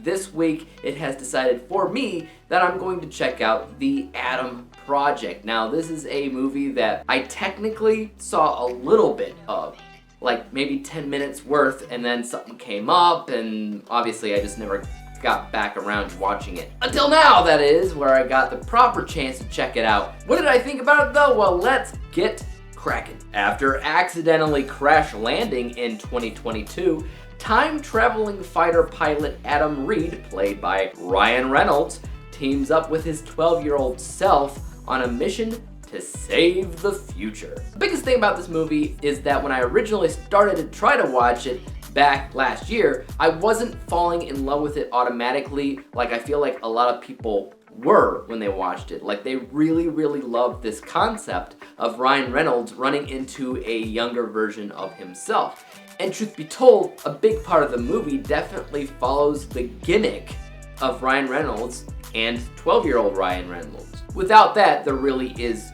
this week it has decided for me that I'm going to check out The Adam Project. Now, this is a movie that I technically saw a little bit of, like maybe 10 minutes worth, and then something came up, and obviously I just never got back around to watching it. Until now, that is, where I got the proper chance to check it out. What did I think about it though? Well, let's get cracking. After accidentally crash landing in 2022, time-traveling fighter pilot Adam Reed, played by Ryan Reynolds, teams up with his 12-year-old self on a mission to save the future. The biggest thing about this movie is that when I originally started to try to watch it back last year, I wasn't falling in love with it automatically like I feel like a lot of people were when they watched it. Like, they really loved this concept of Ryan Reynolds running into a younger version of himself. And truth be told, a big part of the movie definitely follows the gimmick of Ryan Reynolds and 12-year-old Ryan Reynolds. Without that, there really is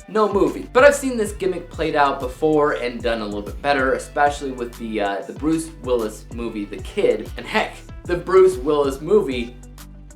no movie. But I've seen this gimmick played out before and done a little bit better, especially with the Bruce Willis movie, The Kid, and heck, the Bruce Willis movie,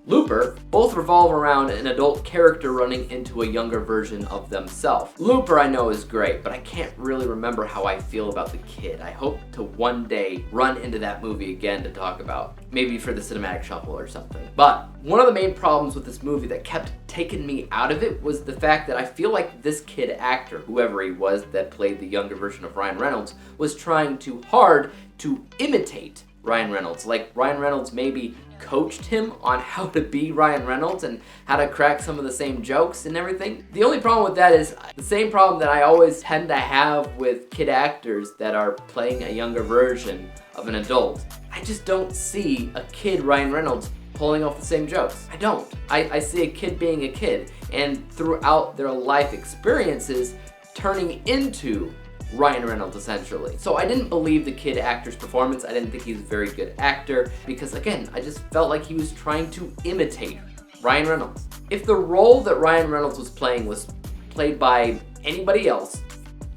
Looper, both revolve around an adult character running into a younger version of themselves. Looper I know is great, but I can't really remember how I feel about The Kid. I hope to one day run into that movie again to talk about, maybe for the Cinematic Shuffle or something. But one of the main problems with this movie that kept taking me out of it was the fact that I feel like this kid actor, whoever he was that played the younger version of Ryan Reynolds, was trying too hard to imitate Ryan Reynolds. Like, Ryan Reynolds maybe coached him on how to be Ryan Reynolds and how to crack some of the same jokes and everything. The only problem with that is the same problem that I always tend to have with kid actors that are playing a younger version of an adult. I just don't see a kid Ryan Reynolds pulling off the same jokes. I don't. I see a kid being a kid, and throughout their life experiences turning into Ryan Reynolds, essentially. So I didn't believe the kid actor's performance. I didn't think he was a very good actor because, again, I just felt like he was trying to imitate Ryan Reynolds. If the role that Ryan Reynolds was playing was played by anybody else,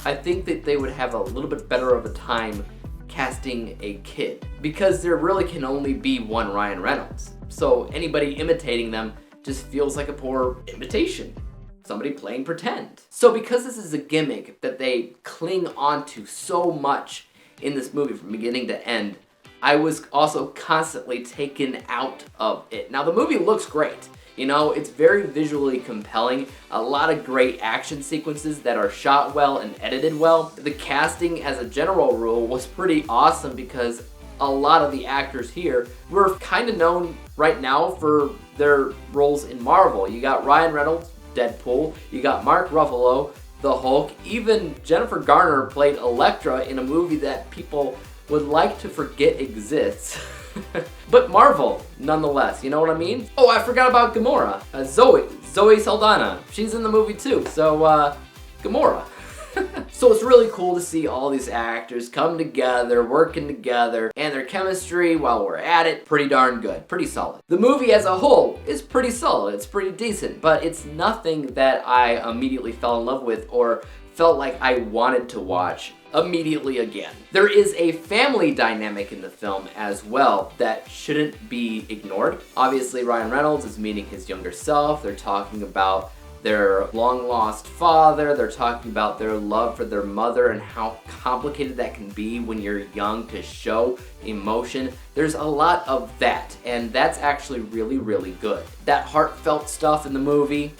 I think that they would have a little bit better of a time casting a kid, because there really can only be one Ryan Reynolds. So anybody imitating them just feels like a poor imitation. Somebody playing pretend. So because this is a gimmick that they cling onto so much in this movie from beginning to end, I was also constantly taken out of it. Now, the movie looks great. You know, it's very visually compelling, a lot of great action sequences that are shot well and edited well. The casting, as a general rule, was pretty awesome because a lot of the actors here were kind of known right now for their roles in Marvel. You got Ryan Reynolds, Deadpool, you got Mark Ruffalo, the Hulk, even Jennifer Garner played Elektra in a movie that people would like to forget exists. But Marvel, nonetheless, you know what I mean? Oh, I forgot about Gamora. Zoe Saldana, she's in the movie too, so Gamora. So it's really cool to see all these actors come together, working together, and their chemistry, while we're at it, pretty darn good, pretty solid. The movie as a whole is pretty solid, it's pretty decent, but it's nothing that I immediately fell in love with or felt like I wanted to watch immediately again. There is a family dynamic in the film as well that shouldn't be ignored. Obviously, Ryan Reynolds is meeting his younger self. They're talking about their long-lost father. They're talking about their love for their mother and how complicated that can be when you're young to show emotion. There's a lot of that, and that's actually really good. That heartfelt stuff in the movie,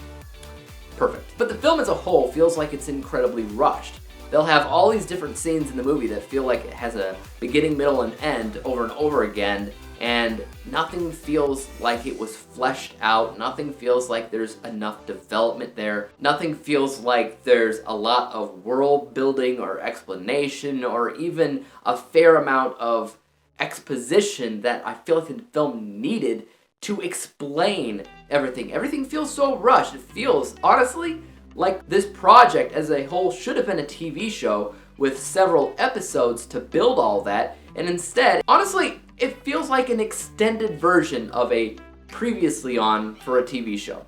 perfect. But the film as a whole feels like it's incredibly rushed. They'll have all these different scenes in the movie that feel like it has a beginning, middle, and end over and over again, and nothing feels like it was fleshed out. Nothing feels like there's enough development there. Nothing feels like there's a lot of world building or explanation or even a fair amount of exposition that I feel like the film needed to explain everything. Everything feels so rushed. It feels, honestly, like this project as a whole should have been a TV show with several episodes to build all that, and instead, honestly, it feels like an extended version of a previously on for a TV show.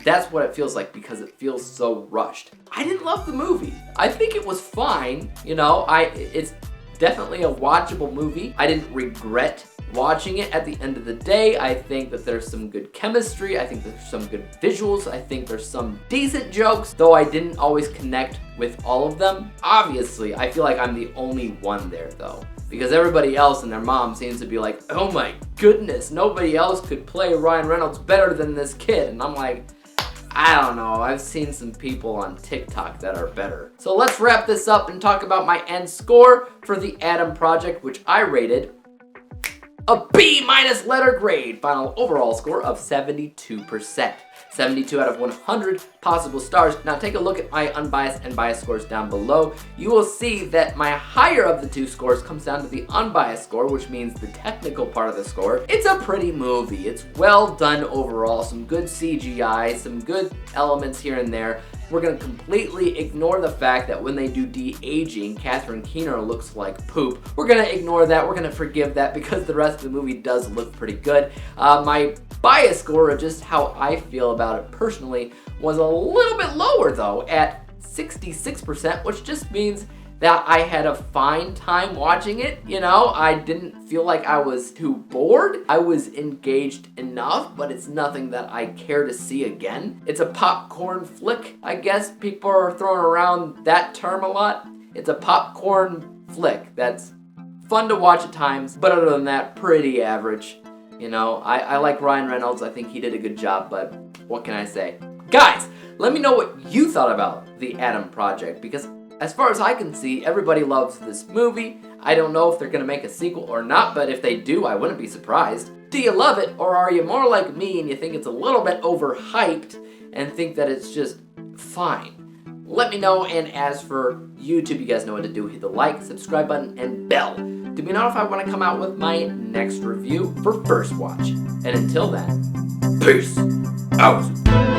That's what it feels like because it feels so rushed. I didn't love the movie. I think it was fine, you know, it's definitely a watchable movie. I didn't regret watching it at the end of the day. I think that there's some good chemistry. I think there's some good visuals. I think there's some decent jokes, though I didn't always connect with all of them. Obviously, I feel like I'm the only one there though, because everybody else and their mom seems to be like, oh my goodness, nobody else could play Ryan Reynolds better than this kid. And I'm like, I don't know, I've seen some people on TikTok that are better. So let's wrap this up and talk about my end score for the Adam Project, which I rated a B- letter grade. Final overall score of 72%. 72 out of 100 possible stars. Now take a look at my unbiased and biased scores down below. You will see that my higher of the two scores comes down to the unbiased score, which means the technical part of the score. It's a pretty movie. It's well done overall. Some good CGI, some good elements here and there. We're gonna completely ignore the fact that when they do de-aging, Catherine Keener looks like poop. We're gonna ignore that. We're gonna forgive that because the rest of the movie does look pretty good. My bias score, or just how I feel about it personally, was a little bit lower though, at 66%, which just means that I had a fine time watching it. You know, I didn't feel like I was too bored. I was engaged enough, but it's nothing that I care to see again. It's a popcorn flick, I guess people are throwing around that term a lot. It's a popcorn flick that's fun to watch at times, but other than that, pretty average. You know, I like Ryan Reynolds. I think he did a good job, but what can I say? Guys, let me know what you thought about the Adam Project, because as far as I can see, everybody loves this movie. I don't know if they're gonna make a sequel or not, but if they do, I wouldn't be surprised. Do you love it, or are you more like me and you think it's a little bit overhyped and think that it's just fine? Let me know, and as for YouTube, you guys know what to do. Hit the like, subscribe button, and bell to be notified when I come out with my next review for First Watch. And until then, peace out.